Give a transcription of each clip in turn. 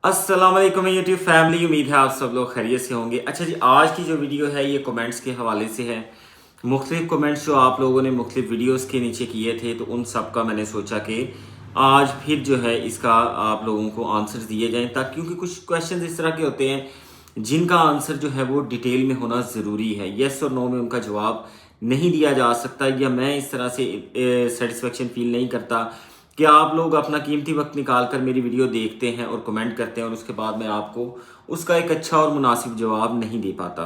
अस्सलाम वालेकुम YouTube family. उम्मीद है आप सब लोग खैरियत से होंगे। अच्छा जी, आज की जो वीडियो है ये कमेंट्स के हवाले से है। मुख्तलिफ कमेंट्स जो आप लोगों ने मुख्तलिफ वीडियोस के नीचे किए थे, तो उन सब का मैंने सोचा कि आज फिर जो है इसका आप लोगों को आंसर्स दिए जाएं, ताकि क्योंकि कुछ क्वेश्चंस इस तरह के होते हैं जिनका आंसर जो है वो डिटेल में होना ज़रूरी है। येस और नो में उनका जवाब नहीं दिया जा सकता, या मैं इस तरह से सेटिस्फेक्शन फील नहीं करता कि आप लोग अपना कीमती वक्त निकाल कर मेरी वीडियो देखते हैं और कमेंट करते हैं और उसके बाद मैं आपको उसका एक अच्छा और मुनासिब जवाब नहीं दे पाता।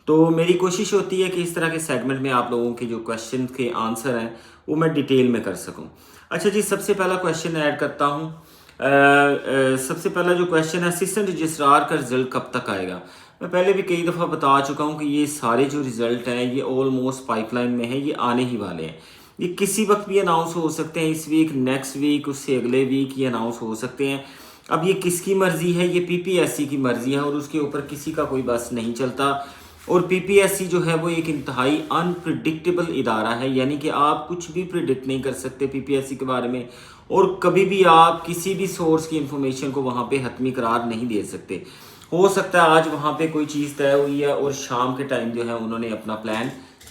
तो मेरी कोशिश होती है कि इस तरह के सेगमेंट में आप लोगों के जो क्वेश्चन के आंसर हैं वो मैं डिटेल में कर सकूं। अच्छा जी, सबसे पहला क्वेश्चन ऐड करता हूं। सबसे पहला जो क्वेश्चन है, असिस्टेंट रजिस्ट्रार का रिजल्ट कब तक आएगा। मैं पहले भी कई दफ़ा बता चुका हूं कि ये सारे जो रिजल्ट हैं ये ऑलमोस्ट पाइपलाइन में है, ये आने ही वाले हैं। ये किसी वक्त भी अनाउंस हो सकते हैं, इस वीक, नेक्स्ट वीक, उससे अगले वीक ये अनाउंस हो सकते हैं। अब ये किसकी मर्जी है? ये पीपीएससी की मर्जी है और उसके ऊपर किसी का कोई बस नहीं चलता। और पीपीएससी जो है वो एक इंतहाई अनप्रिडिक्टेबल इदारा है, यानी कि आप कुछ भी प्रिडिक्ट नहीं कर सकते पीपीएससी के बारे में, और कभी भी आप किसी भी सोर्स की इंफॉर्मेशन को वहाँ पे हतमी करार नहीं दे सकते। हो सकता है आज वहाँ पे कोई चीज़ तय हुई है और शाम के टाइम जो है उन्होंने अपना प्लान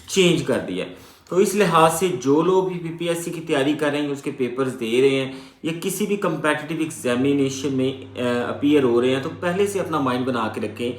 चेंज कर दिया है। तो इस लिहाज से जो लोग भी पीपीएससी की तैयारी कर रहे हैं, उसके पेपर्स दे रहे हैं या किसी भी कंपेटिटिव एग्जामिनेशन में अपीयर हो रहे हैं, तो पहले से अपना माइंड बना के रखें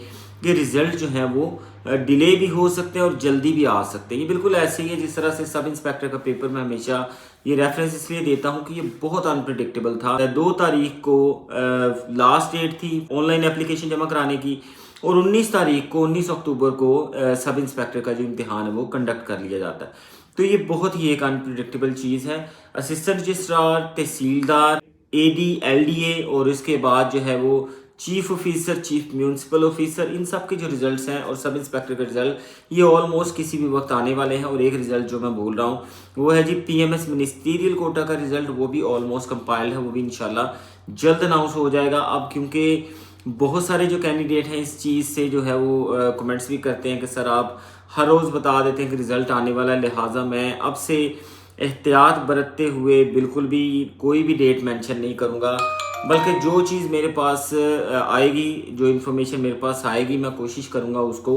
कि रिजल्ट जो है वो डिले भी हो सकते हैं और जल्दी भी आ सकते हैं। ये बिल्कुल ऐसे ही है जिस तरह से सब इंस्पेक्टर का पेपर मैं हमेशा ये रेफरेंस इसलिए देता हूँ कि ये बहुत अनप्रिडिक्टेबल था। 2 तारीख को लास्ट डेट थी ऑनलाइन एप्लीकेशन जमा कराने की, और 19 तारीख को 19 अक्टूबर को सब इंस्पेक्टर का जो इम्तिहान है वो कंडक्ट कर लिया जाता है। तो ये बहुत ही एक अनप्रिडिक्टेबल चीज़ है। Assistant registrar, tehsildar, AD, LDA और इसके बाद जो है वो chief officer, chief municipal officer, इन सब के जो रिजल्ट्स हैं और सब इंस्पेक्टर के रिजल्ट ये ऑलमोस्ट किसी भी वक्त आने वाले हैं। और एक रिजल्ट जो मैं बोल रहा हूँ वो है जी पीएमएस मिनिस्टीरियल कोटा का रिजल्ट, वो भी ऑलमोस्ट कंपाइल्ड है, वो भी इंशाल्लाह जल्द अनाउंस हो जाएगा। अब क्योंकि बहुत सारे जो कैंडिडेट हैं इस चीज़ से जो है वो कमेंट्स भी करते हैं कि सर आप हर रोज़ बता देते हैं कि रिज़ल्ट आने वाला है, लिहाजा मैं अब से एहतियात बरतते हुए बिल्कुल भी कोई भी डेट मेंशन नहीं करूँगा, बल्कि जो चीज़ मेरे पास आएगी, जो इन्फॉर्मेशन मेरे पास आएगी, मैं कोशिश करूँगा उसको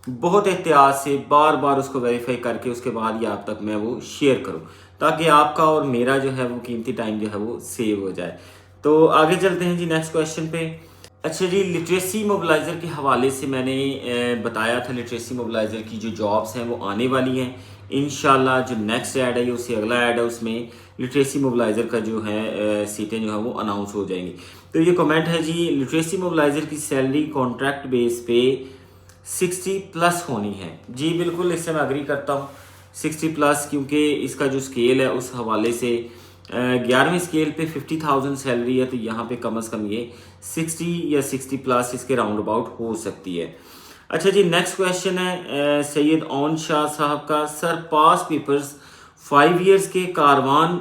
बहुत एहतियात से बार बार उसको वेरीफाई करके उसके बाद ही आप तक मैं वो शेयर करूँ, ताकि आपका और मेरा जो है वो कीमती टाइम जो है वो सेव हो जाए। तो आगे चलते हैं जी नेक्स्ट क्वेश्चन पे। अच्छा जी, लिटरेसी मोबिलाइज़र के हवाले से मैंने बताया था लिटरेसी मोबिलाइज़र की जो जॉब्स हैं वो आने वाली हैं इंशाल्लाह। जो नेक्स्ट ऐड है उससे अगला ऐड है, उसमें लिटरेसी मोबिलाइज़र का जो है सीटें जो है वो अनाउंस हो जाएंगी। तो ये कमेंट है जी, लिटरेसी मोबिलाइज़र की सैलरी कॉन्ट्रैक्ट बेस पे 60 प्लस होनी है। जी बिल्कुल, इससे मैं अग्री करता हूँ 60 प्लस, क्योंकि इसका जो स्केल है उस हवाले से 11वीं स्केल पे 50,000 सैलरी है, तो यहाँ पे कम से कम ये 60 या 60 प्लस इसके राउंड अबाउट हो सकती है। अच्छा जी, नेक्स्ट क्वेश्चन है सैयद ओन शाह साहब का। सर पास पेपर्स 5 इयर्स के कारवान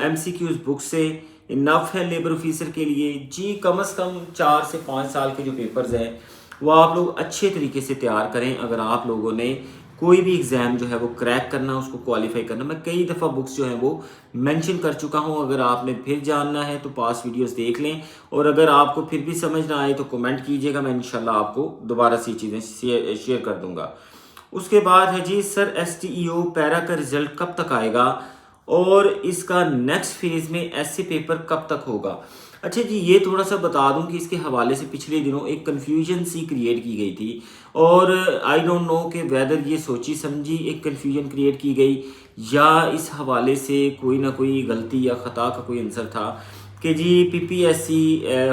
एमसीक्यूज बुक से इनफ है लेबर ऑफिसर के लिए? जी कम से कम 4 से 5 साल के जो पेपर्स हैं वो आप लोग अच्छे तरीके से तैयार करें। अगर आप लोगों ने कोई भी एग्ज़ाम जो है वो क्रैक करना, उसको क्वालिफाई करना, मैं कई दफ़ा बुक्स जो हैं वो मेंशन कर चुका हूं। अगर आपने फिर जानना है तो पास वीडियोस देख लें, और अगर आपको फिर भी समझ ना आए तो कमेंट कीजिएगा, मैं इंशाल्लाह आपको दोबारा से चीज़ें शेयर कर दूंगा। उसके बाद है जी, सर एसटीईओ पैरा का रिजल्ट कब तक आएगा और इसका नेक्स्ट फेज में ऐसे पेपर कब तक होगा? अच्छा जी, ये थोड़ा सा बता दूं कि इसके हवाले से पिछले दिनों एक कन्फ्यूजन सी क्रिएट की गई थी, और आई डोंट नो कि वेदर ये सोची समझी एक कन्फ्यूजन क्रिएट की गई या इस हवाले से कोई ना कोई गलती या ख़ता का कोई आंसर था कि जी पीपीएससी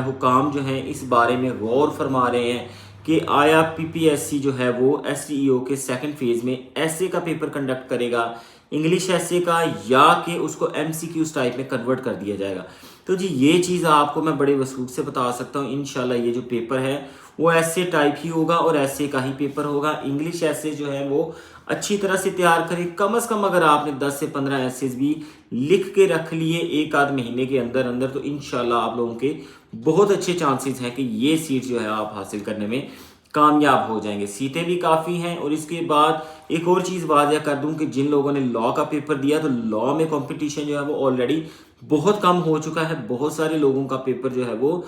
हुकाम जो हैं इस बारे में गौर फरमा रहे हैं कि आया पीपीएससी जो है वो एसटीईओ के सेकंड फेज में ऐसे का पेपर कंडक्ट करेगा, इंग्लिश ऐसे का, या कि उसको एमसीक्यूज टाइप में कन्वर्ट कर दिया जाएगा। तो जी ये चीज़ आपको मैं बड़े वसूख से बता सकता हूँ, इंशाल्लाह ये जो पेपर है वो ऐसे टाइप ही होगा और ऐसे का ही पेपर होगा। इंग्लिश ऐसे जो है वो अच्छी तरह से तैयार करें। कम से कम अगर आपने 10 से 15 ऐसेज भी लिख के रख लिए एक आध महीने के अंदर अंदर, तो इंशाल्लाह आप लोगों के बहुत अच्छे चांसेस हैं कि ये सीट जो है आप हासिल करने में कामयाब हो जाएंगे। सीटें भी काफ़ी हैं। और इसके बाद एक और चीज़ वाज़ह कर दूं कि जिन लोगों ने लॉ का पेपर दिया, तो लॉ में कंपटीशन जो है वो ऑलरेडी बहुत कम हो चुका है। बहुत सारे लोगों का पेपर जो है वो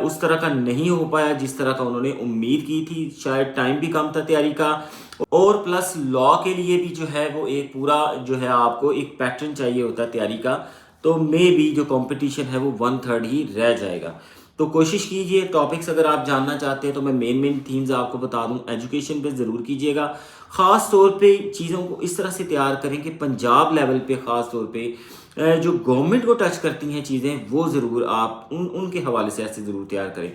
उस तरह का नहीं हो पाया जिस तरह का उन्होंने उम्मीद की थी। शायद टाइम भी कम था तैयारी का, और प्लस लॉ के लिए भी जो है वो एक पूरा जो है आपको एक पैटर्न चाहिए होता है तैयारी का। तो मे भी जो कंपटीशन है वो 1/3 ही रह जाएगा। तो कोशिश कीजिए, टॉपिक्स अगर आप जानना चाहते हैं तो मैं मेन थीम्स आपको बता दूं, एजुकेशन पे ज़रूर कीजिएगा। ख़ास तौर पे चीज़ों को इस तरह से तैयार करें कि पंजाब लेवल पे ख़ास तौर पे जो गवर्नमेंट को टच करती हैं चीज़ें, वो ज़रूर आप उनके हवाले से ऐसे ज़रूर तैयार करें।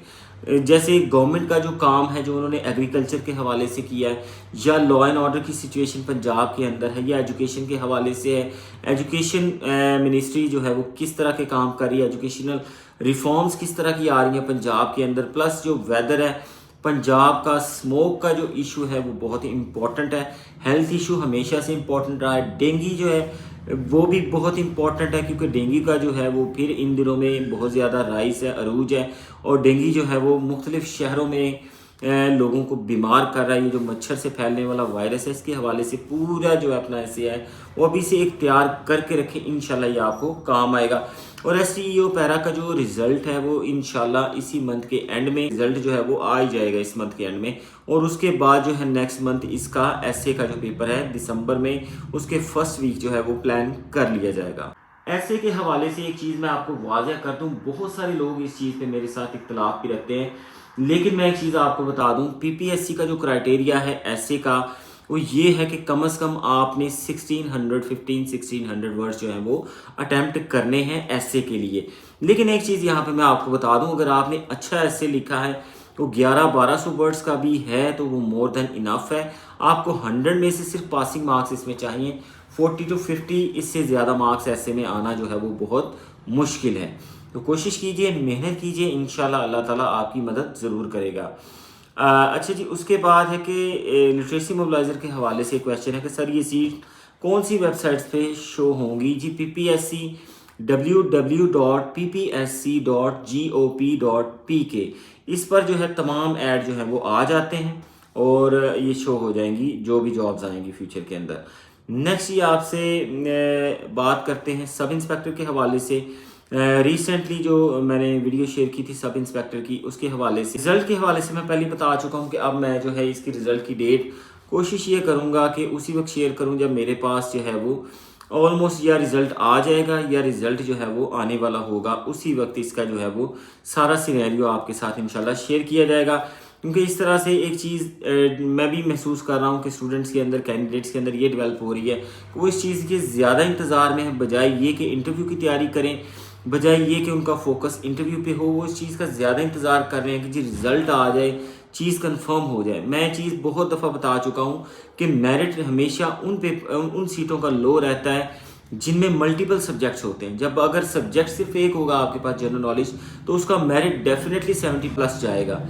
जैसे गवर्नमेंट का जो काम है जो उन्होंने एग्रीकल्चर के हवाले से किया है, या लॉ एंड ऑर्डर की सिचुएशन पंजाब के अंदर है, या एजुकेशन के हवाले से है। एजुकेशन मिनिस्ट्री जो है वो किस तरह के काम कर रही है, एजुकेशनल रिफॉर्म्स किस तरह की आ रही हैं पंजाब के अंदर, प्लस जो वेदर है पंजाब का, स्मोक का जो इशू है वो बहुत ही इम्पोर्टेंट है। हेल्थ इशू हमेशा से इम्पोर्टेंट रहा है। डेंगू जो है वो भी बहुत इंपॉर्टेंट है, क्योंकि डेंगू का जो है वो फिर इन दिनों में बहुत ज़्यादा राइस है, अरूज है, और डेंगू जो है वो मुख्तलिफ शहरों में लोगों को बीमार कर रहा है। ये जो मच्छर से फैलने वाला वायरस है, इसके हवाले से पूरा जो अपना ऐसे है वो अभी से एक तैयार करके रखें, इंशाल्लाह ये आपको काम आएगा। और STEO पैरा का जो रिज़ल्ट है वो इंशाल्लाह इसी मंथ के एंड में रिज़ल्ट जो है वो आ ही जाएगा इस मंथ के एंड में। और उसके बाद जो है नेक्स्ट मंथ इसका ऐसे का जो पेपर है दिसंबर में, उसके फर्स्ट वीक जो है वो प्लान कर लिया जाएगा। ऐसे के हवाले से एक चीज़ मैं आपको वाज़ह कर दूं, बहुत सारे लोग इस चीज़ पे मेरे साथ इख्तलाफ भी रखते हैं, लेकिन मैं एक चीज़ आपको बता दूं, PPSC का जो क्राइटेरिया है ऐसे का वो ये है कि कम से कम आपने 1600 वर्ड्स जो हैं वो अटैम्प्ट करने हैं ऐसे के लिए। लेकिन एक चीज़ यहाँ पे मैं आपको बता दूं, अगर आपने अच्छा ऐसे लिखा है तो 1100-1200 वर्ड्स का भी है तो वो मोर देन इनफ है। आपको 100 में से सिर्फ पासिंग मार्क्स इसमें चाहिए, 40 to 50 इससे ज़्यादा मार्क्स ऐसे में आना जो है वो बहुत मुश्किल है। तो कोशिश कीजिए, मेहनत कीजिए, इंशाल्लाह अल्लाह ताला आपकी मदद ज़रूर करेगा। अच्छा जी, उसके बाद है कि लिटरेसी मोबिलाइज़र के हवाले से क्वेश्चन है कि सर ये सीट कौन सी वेबसाइट्स पे शो होंगी जी? PPSC www.ppsc.gop.pk इस पर जो है तमाम ऐड जो है वो आ जाते हैं और ये शो हो जाएंगी जो भी जॉब्स आएंगी फ्यूचर के अंदर। नेक्स्ट ये आपसे बात करते हैं सब इंस्पेक्टर के हवाले से। रिसेंटली जो मैंने वीडियो शेयर की थी सब इंस्पेक्टर की, उसके हवाले से रिज़ल्ट के हवाले से मैं पहले बता चुका हूँ कि अब मैं जो है इसकी रिज़ल्ट की डेट कोशिश ये करूँगा कि उसी वक्त शेयर करूँ जब मेरे पास जो है वो ऑलमोस्ट या रिज़ल्ट आ जाएगा या रिज़ल्ट जो है वो आने वाला होगा, उसी वक्त इसका जो है वो सारा सिनेरियो आपके साथ इंशाल्लाह शेयर किया जाएगा। क्योंकि इस तरह से एक चीज़ मैं भी महसूस कर रहा हूँ कि स्टूडेंट्स के अंदर, कैंडिडेट्स के अंदर ये डेवलप हो रही है कि वो इस चीज़ के ज़्यादा इंतज़ार में है, बजाय ये कि इंटरव्यू की तैयारी करें, बजाय ये कि उनका फोकस इंटरव्यू पे हो, वो इस चीज़ का ज़्यादा इंतज़ार कर रहे हैं कि जी रिज़ल्ट आ जाए, चीज़ कंफर्म हो जाए। मैं चीज़ बहुत दफ़ा बता चुका हूँ कि मेरिट हमेशा उन सीटों का लो रहता है जिनमें मल्टीपल सब्जेक्ट्स होते हैं। जब अगर सब्जेक्ट सिर्फ एक होगा आपके पास जनरल नॉलेज, तो उसका मेरिट डेफिनेटली 70+ जाएगा।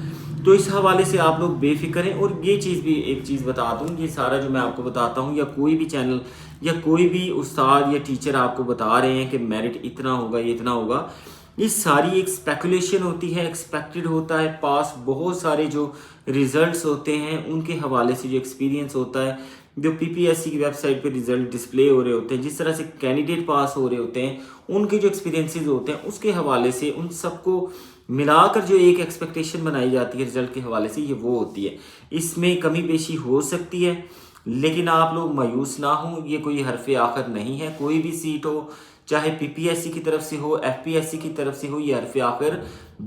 तो इस हवाले से आप लोग बेफिक्र हैं। और ये चीज़ भी एक चीज़ बता दूँ, ये सारा जो मैं आपको बताता हूँ या कोई भी चैनल या कोई भी उस्ताद या टीचर आपको बता रहे हैं कि मेरिट इतना होगा, ये इतना होगा, ये सारी एक स्पेकुलेशन होती है, एक्सपेक्टेड होता है। पास बहुत सारे जो रिजल्ट्स होते हैं उनके हवाले से जो एक्सपीरियंस होता है, जो PPSC की वेबसाइट पे रिजल्ट डिस्प्ले हो रहे होते हैं, जिस तरह से कैंडिडेट पास हो रहे होते हैं, उनके जो एक्सपीरियंसेस होते हैं उसके हवाले से उन सबको मिलाकर जो एक एक्सपेक्टेशन बनाई जाती है रिजल्ट के हवाले से, ये वो होती है। इसमें कमी पेशी हो सकती है, लेकिन आप लोग मायूस ना हों, ये कोई हरफ़े आखिर नहीं है। कोई भी सीट हो, चाहे PPSC की तरफ से हो, FPSC की तरफ से हो, ये हरफ़े आखिर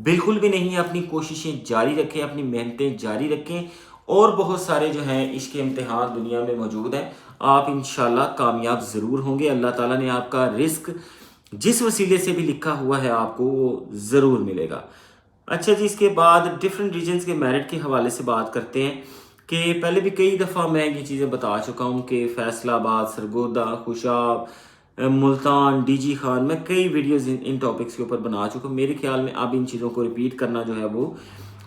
बिल्कुल भी नहीं है। अपनी कोशिशें जारी रखें, अपनी मेहनतें जारी रखें, और बहुत सारे जो हैं इश्क़ इम्तिहान दुनिया में मौजूद हैं। आप इंशाल्लाह कामयाब ज़रूर होंगे। अल्लाह ताला ने आपका रिस्क जिस वसीले से भी लिखा हुआ है आपको वो ज़रूर मिलेगा। अच्छा जी, इसके बाद डिफरेंट रीजन्स के मेरिट के हवाले से बात करते हैं कि पहले भी कई दफ़ा मैं ये चीज़ें बता चुका हूँ कि फैसलाबाद, सरगोदा, खुशाब, मुल्तान, DG खान, मैं कई वीडियोज़ इन टॉपिक्स के ऊपर बना चुका हूँ। मेरे ख्याल में अब इन चीज़ों को रिपीट करना जो है वो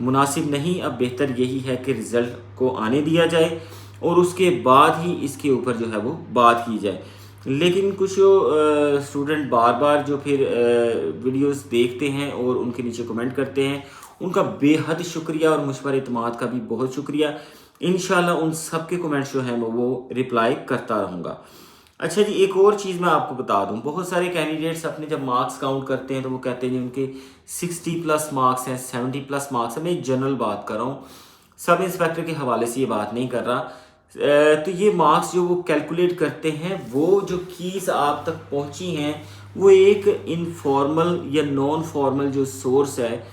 मुनासिब नहीं। अब बेहतर यही है कि रिज़ल्ट को आने दिया जाए और उसके बाद ही इसके ऊपर जो है वो बात की जाए। लेकिन कुछ स्टूडेंट बार बार जो फिर वीडियोस देखते हैं और उनके नीचे कमेंट करते हैं, उनका बेहद शुक्रिया और मुझ पर इत्मीनान का भी बहुत शुक्रिया। इंशाल्लाह उन सब के कमेंट्स जो हैं वो रिप्लाई करता रहूँगा। अच्छा जी, एक और चीज़ मैं आपको बता दूं, बहुत सारे कैंडिडेट्स अपने जब मार्क्स काउंट करते हैं तो वो कहते हैं जी उनके 60+ मार्क्स हैं, 70+ मार्क्स हैं। मैं जनरल बात कर रहा हूँ, सब इंस्पेक्टर के हवाले से ये बात नहीं कर रहा। तो ये मार्क्स जो वो कैलकुलेट करते हैं, वो जो कीज़ आप तक पहुँची हैं वो एक इनफॉर्मल या नॉन फॉर्मल जो सोर्स है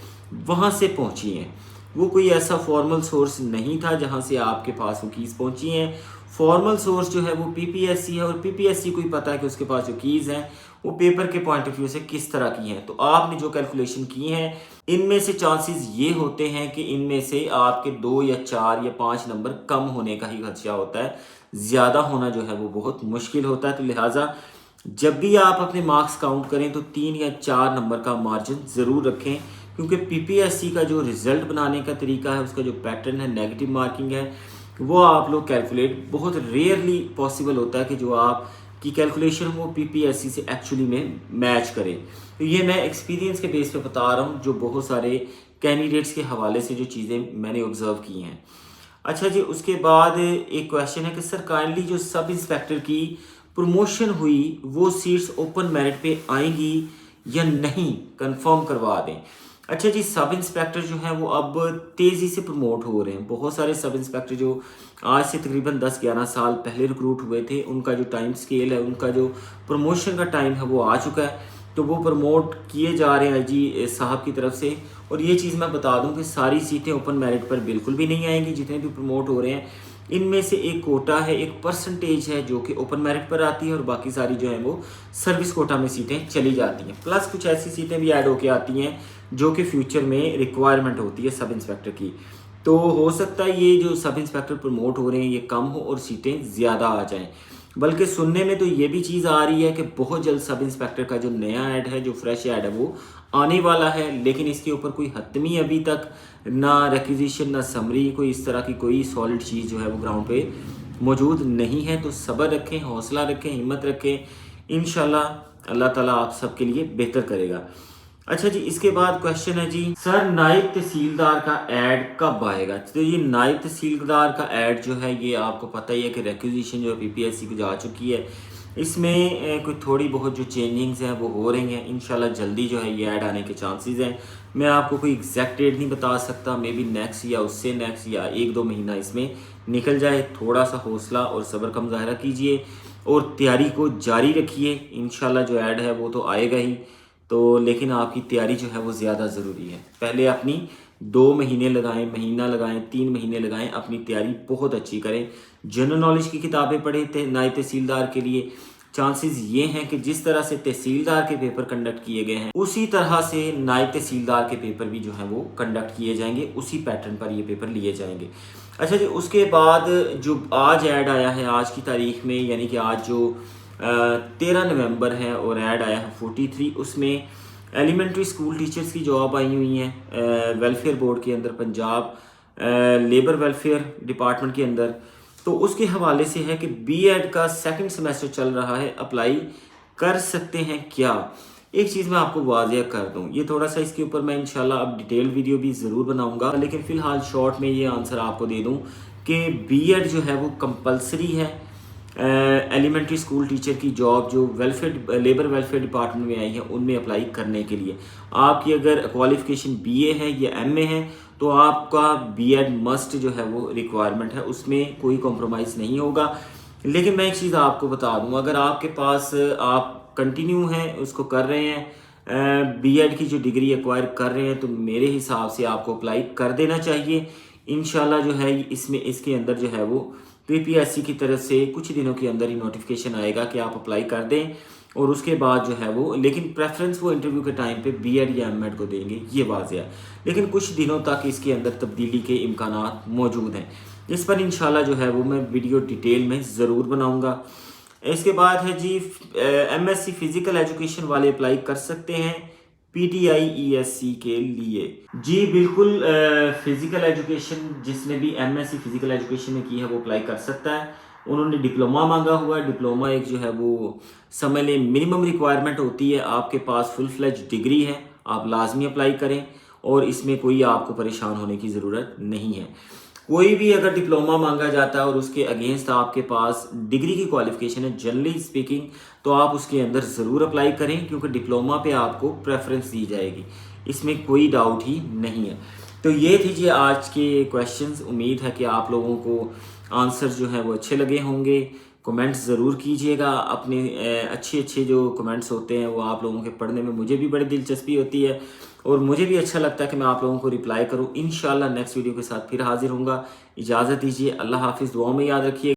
वहाँ से पहुँची हैं। वो कोई ऐसा फॉर्मल सोर्स नहीं था जहाँ से आपके पास वो कीज़ पहुँची हैं। फॉर्मल सोर्स जो है वो पीपीएससी है, और पीपीएससी को ही पता है कि उसके पास जो कीज़ हैं वो पेपर के पॉइंट ऑफ व्यू से किस तरह की हैं। तो आपने जो कैलकुलेशन की हैं, इनमें से चांसेस ये होते हैं कि इनमें से आपके 2 या 4 या 5 नंबर कम होने का ही खदशा होता है, ज़्यादा होना जो है वो बहुत मुश्किल होता है। तो लिहाजा जब भी आप अपने मार्क्स काउंट करें तो 3 या 4 नंबर का मार्जिन ज़रूर रखें, क्योंकि पीपीएससी का जो रिज़ल्ट बनाने का तरीका है, उसका जो पैटर्न है, नेगेटिव मार्किंग है, वो आप लोग कैलकुलेट बहुत रेयरली पॉसिबल होता है कि जो आप की कैलकुलेशन वो पीपीएससी से एक्चुअली में मैच करे। तो ये मैं एक्सपीरियंस के बेस पे बता रहा हूँ, जो बहुत सारे कैंडिडेट्स के हवाले से जो चीज़ें मैंने ऑब्ज़र्व की हैं। अच्छा जी, उसके बाद एक क्वेश्चन है कि सर काइंडली जो सब इंस्पेक्टर की प्रमोशन हुई वो सीट्स ओपन मेरिट पे आएंगी या नहीं, कंफर्म करवा दें। अच्छा जी, सब इंस्पेक्टर जो हैं वो अब तेज़ी से प्रमोट हो रहे हैं। बहुत सारे सब इंस्पेक्टर जो आज से तकरीबन 10-11 साल पहले रिक्रूट हुए थे, उनका जो टाइम स्केल है, उनका जो प्रमोशन का टाइम है वो आ चुका है। तो वो प्रमोट किए जा रहे हैं आईजी साहब की तरफ से। और ये चीज़ मैं बता दूं कि सारी सीटें ओपन मेरिट पर बिल्कुल भी नहीं आएंगी। जितने भी प्रमोट हो रहे हैं, इनमें से एक कोटा है, एक परसेंटेज है जो कि ओपन मेरिट पर आती है, और बाकी सारी जो है वो सर्विस कोटा में सीटें चली जाती हैं। प्लस कुछ ऐसी सीटें भी ऐड होके आती हैं जो कि फ्यूचर में रिक्वायरमेंट होती है सब इंस्पेक्टर की। तो हो सकता है ये जो सब इंस्पेक्टर प्रमोट हो रहे हैं ये कम हो और सीटें ज़्यादा आ जाएं। बल्कि सुनने में तो ये भी चीज़ आ रही है कि बहुत जल्द सब इंस्पेक्टर का जो नया ऐड है, जो फ्रेश ऐड है, वो आने वाला है। लेकिन इसके ऊपर कोई हतमी अभी तक ना रिक्विजिशन ना समरी, कोई इस तरह की कोई सॉलिड चीज़ जो है वो ग्राउंड पे मौजूद नहीं है। तो सब्र रखें, हौसला रखें, हिम्मत रखें, इंशाल्लाह अल्लाह ताला आप सबके लिए बेहतर करेगा। अच्छा जी, इसके बाद क्वेश्चन है जी, सर नायब तहसीलदार का ऐड कब आएगा? तो ये नायब तहसीलदार का ऐड जो है ये आपको पता ही है कि रिक्विजिशन जो पीपीएससी को जा चुकी है। इसमें कोई थोड़ी बहुत जो चेंजिंग्स हैं वो हो रही हैं। इंशाल्लाह जल्दी जो है ये ऐड आने के चांसेस हैं। मैं आपको कोई एग्जैक्ट डेट नहीं बता सकता, मे बी नेक्स्ट या उससे नेक्स्ट या 1-2 महीना इसमें निकल जाए। थोड़ा सा हौसला और सब्र का मुजाहरा कीजिए और तैयारी को जारी रखिए। इंशाल्लाह जो ऐड है वो तो आएगा ही, तो लेकिन आपकी तैयारी जो है वो ज़्यादा ज़रूरी है। पहले अपनी 2 महीने लगाएं, महीना लगाएं, 3 महीने लगाएं, अपनी तैयारी बहुत अच्छी करें। जनरल नॉलेज की किताबें पढ़ें नायब तहसीलदार के लिए। चांसेस ये हैं कि जिस तरह से तहसीलदार के पेपर कंडक्ट किए गए हैं, उसी तरह से नायब तहसीलदार के पेपर भी जो हैं वो कंडक्ट किए जाएंगे, उसी पैटर्न पर ये पेपर लिए जाएंगे। अच्छा जी, उसके बाद जो आज ऐड आया है आज की तारीख में, यानी कि आज जो 13 नवंबर है और ऐड आया है 43, उसमें एलिमेंट्री स्कूल टीचर्स की जॉब आई हुई हैं वेलफेयर बोर्ड के अंदर, पंजाब लेबर वेलफेयर डिपार्टमेंट के अंदर। तो उसके हवाले से है कि बीएड का सेकंड सेमेस्टर चल रहा है, अप्लाई कर सकते हैं क्या? एक चीज़ मैं आपको वाज़ेह कर दूं, ये थोड़ा सा इसके ऊपर मैं इंशाल्लाह अब डिटेल वीडियो भी ज़रूर बनाऊंगा, लेकिन फ़िलहाल शॉर्ट में ये आंसर आपको दे दूं कि बीएड जो है वो कंपलसरी है। एलिमेंट्री स्कूल टीचर की जॉब जो वेलफेयर लेबर वेलफेयर डिपार्टमेंट में आई है उनमें अप्लाई करने के लिए आपकी अगर क्वालिफ़िकेशन बीए है या एमए है तो आपका बीएड मस्ट जो है वो रिक्वायरमेंट है, उसमें कोई कॉम्प्रोमाइज़ नहीं होगा। लेकिन मैं एक चीज़ आपको बता दूं, अगर आपके पास आप कंटिन्यू हैं उसको कर रहे हैं, बीएड की जो डिग्री एक्वायर कर रहे हैं, तो मेरे हिसाब से आपको अप्लाई कर देना चाहिए। इंशाल्लाह जो है इसमें इसके अंदर जो है वो पीपीएससी की तरफ से कुछ दिनों के अंदर ही नोटिफिकेशन आएगा कि आप अप्लाई कर दें, और उसके बाद जो है वो, लेकिन प्रेफरेंस वो इंटरव्यू के टाइम पे बीएड या एमएड को देंगे, ये वाज़ेह है। लेकिन कुछ दिनों तक इसके अंदर तब्दीली के इम्कानात मौजूद हैं। इस पर इंशाल्लाह जो है वो मैं वीडियो डिटेल में ज़रूर बनाऊँगा। इसके बाद है जी, एमएससी फिज़िकल एजुकेशन वाले अप्लाई कर सकते हैं पीटीआई ईएससी के लिए? जी बिल्कुल, फिज़िकल एजुकेशन जिसने भी एमएससी फिज़िकल एजुकेशन में की है वो अप्लाई कर सकता है। उन्होंने डिप्लोमा मांगा हुआ है, डिप्लोमा एक जो है वो समझ लें मिनिमम रिक्वायरमेंट होती है। आपके पास फुल फ्लेज डिग्री है, आप लाजमी अप्लाई करें और इसमें कोई आपको परेशान होने की ज़रूरत नहीं है। कोई भी अगर डिप्लोमा मांगा जाता है और उसके अगेंस्ट आपके पास डिग्री की क्वालिफिकेशन है जनरली स्पीकिंग, तो आप उसके अंदर ज़रूर अप्लाई करें, क्योंकि डिप्लोमा पे आपको प्रेफरेंस दी जाएगी, इसमें कोई डाउट ही नहीं है। तो ये थी जी आज के क्वेश्चंस। उम्मीद है कि आप लोगों को आंसर जो है वो अच्छे लगे होंगे। कमेंट्स ज़रूर कीजिएगा, अपने अच्छे अच्छे जो कमेंट्स होते हैं वो आप लोगों के पढ़ने में मुझे भी बड़ी दिलचस्पी होती है और मुझे भी अच्छा लगता है कि मैं आप लोगों को रिप्लाई करूं। इंशाल्लाह नेक्स्ट वीडियो के साथ फिर हाजिर होऊंगा। इजाज़त दीजिए, अल्लाह हाफिज़, दुआ में याद रखिए।